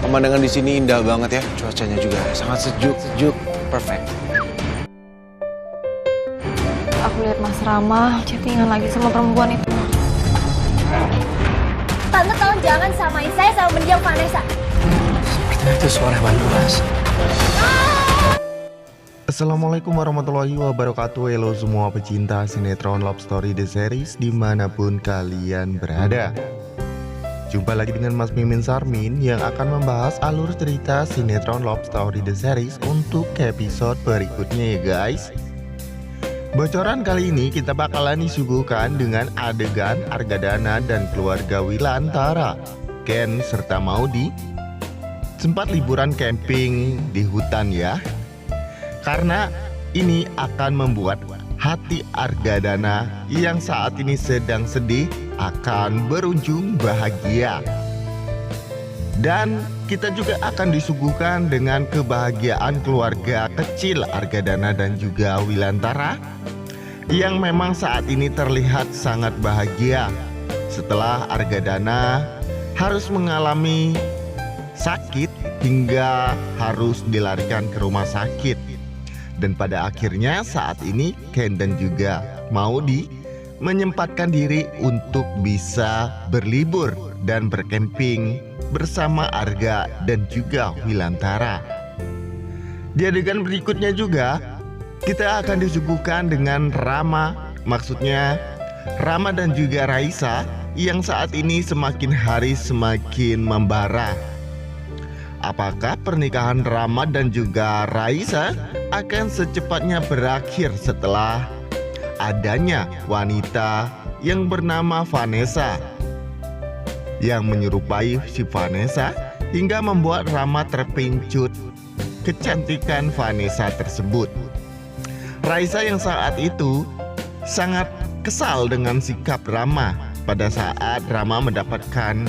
Pemandangan di sini indah banget ya, cuacanya juga sangat sejuk, perfect. Aku lihat Mas Rama chattingan lagi sama perempuan itu. Tante tolong jangan samain saya sama mendiang Vanessa. Sepertinya itu suara Banduras. Assalamualaikum warahmatullahi wabarakatuh. Halo semua pecinta sinetron Love Story The Series dimanapun kalian berada. Jumpa lagi dengan Mas Mimin Sarmin yang akan membahas alur cerita sinetron Love Story The Series untuk episode berikutnya ya guys. Bocoran kali ini kita bakalan disuguhkan dengan adegan Argadana dan keluarga Wilantara, Ken serta Maudy sempat liburan camping di hutan ya. Karena ini akan membuat hati Argadana yang saat ini sedang sedih akan berujung bahagia. Dan kita juga akan disuguhkan dengan kebahagiaan keluarga kecil Argadana dan juga Wilantara yang memang saat ini terlihat sangat bahagia setelah Argadana harus mengalami sakit hingga harus dilarikan ke rumah sakit. Dan pada akhirnya saat ini Ken dan juga Maudy menyempatkan diri untuk bisa berlibur dan berkemping bersama Arga dan juga Wilantara. Di adegan berikutnya juga kita akan disuguhkan dengan Rama, maksudnya Rama dan juga Raisa yang saat ini semakin hari semakin membara. Apakah pernikahan Rama dan juga Raisa akan secepatnya berakhir setelah adanya wanita yang bernama Vanessa yang menyerupai si Vanessa hingga membuat Rama terpincut kecantikan Vanessa tersebut. Raisa yang saat itu sangat kesal dengan sikap Rama pada saat Rama mendapatkan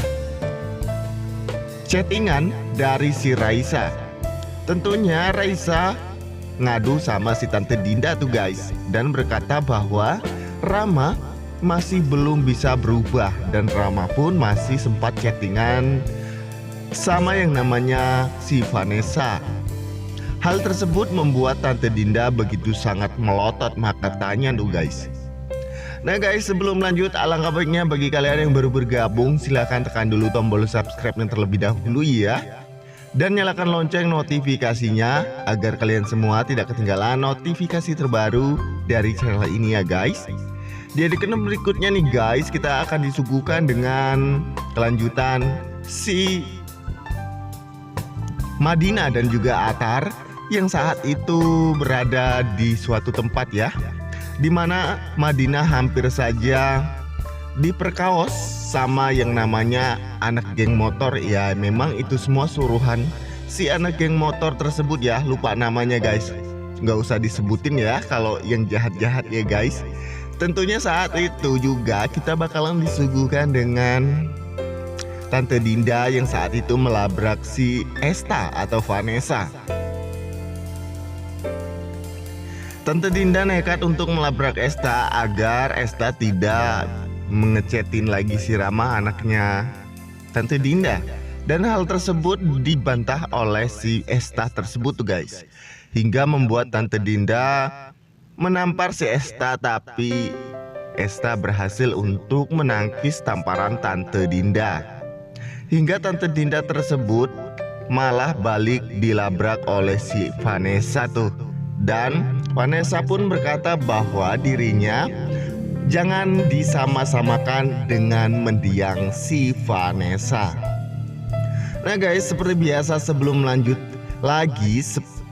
chattingan dari si Raisa. Tentunya Raisa ngadu sama si Tante Dinda tuh guys, dan berkata bahwa Rama masih belum bisa berubah dan Rama pun masih sempat chattingan sama yang namanya si Vanessa. Hal tersebut membuat Tante Dinda begitu sangat melotot mata tanya tuh guys. Nah guys, sebelum lanjut, alangkah baiknya bagi kalian yang baru bergabung silahkan tekan dulu tombol subscribe-nya terlebih dahulu ya. Dan nyalakan lonceng notifikasinya agar kalian semua tidak ketinggalan notifikasi terbaru dari channel ini ya guys. Di adegan berikutnya nih guys, kita akan disuguhkan dengan kelanjutan si Madina dan juga Atar yang saat itu berada di suatu tempat ya, di mana Madinah hampir saja diperkaos sama yang namanya anak geng motor. Ya memang itu semua suruhan si anak geng motor tersebut ya, lupa namanya guys, nggak usah disebutin ya kalau yang jahat-jahat ya guys. Tentunya saat itu juga kita bakalan disuguhkan dengan Tante Dinda yang saat itu melabrak si Esta atau Vanessa. Tante Dinda nekat untuk melabrak Esta agar Esta tidak mengechatin lagi si Rama anaknya Tante Dinda. Dan hal tersebut dibantah oleh si Esta tersebut tuh guys, hingga membuat Tante Dinda menampar si Esta, tapi Esta berhasil untuk menangkis tamparan Tante Dinda. Hingga Tante Dinda tersebut malah balik dilabrak oleh si Vanessa tuh. Dan Vanessa pun berkata bahwa dirinya jangan disama-samakan dengan mendiang si Vanessa. Nah guys, seperti biasa sebelum lanjut lagi,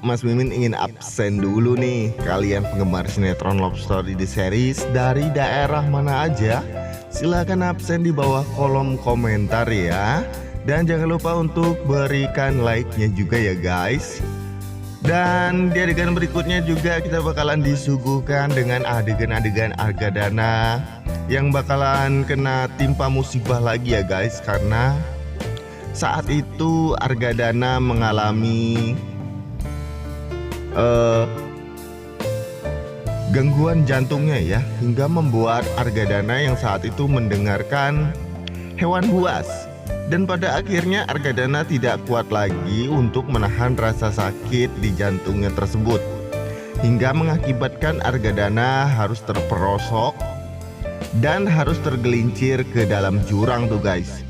Mas Mimin ingin absen dulu nih. Kalian penggemar sinetron Love Story The Series dari daerah mana aja, silahkan absen di bawah kolom komentar ya. Dan jangan lupa untuk berikan like-nya juga ya guys. Dan di adegan berikutnya juga kita bakalan disuguhkan dengan adegan-adegan Argadana yang bakalan kena timpa musibah lagi ya guys. Karena saat itu Argadana mengalami gangguan jantungnya ya, hingga membuat Argadana yang saat itu mendengarkan hewan buas Dan pada akhirnya Argadana tidak kuat lagi untuk menahan rasa sakit di jantungnya tersebut, hingga mengakibatkan Argadana harus terperosok dan harus tergelincir ke dalam jurang tuh guys.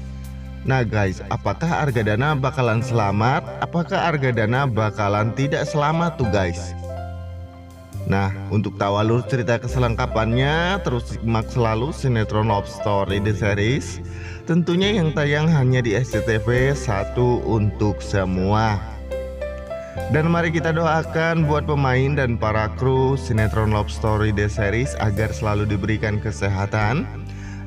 Nah guys, apakah Argadana bakalan selamat? Apakah Argadana bakalan tidak selamat tuh guys? Nah, untuk tahu alur cerita keselengkapannya, terus simak selalu sinetron Love Story The Series, tentunya yang tayang hanya di SCTV, satu untuk semua. Dan mari kita doakan buat pemain dan para kru sinetron Love Story The Series agar selalu diberikan kesehatan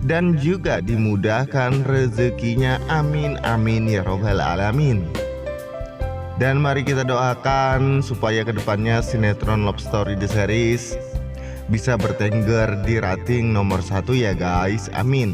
dan juga dimudahkan rezekinya, amin amin ya robbal alamin. Dan mari kita doakan supaya kedepannya sinetron Love Story The Series bisa bertengger di rating nomor 1 ya guys, amin.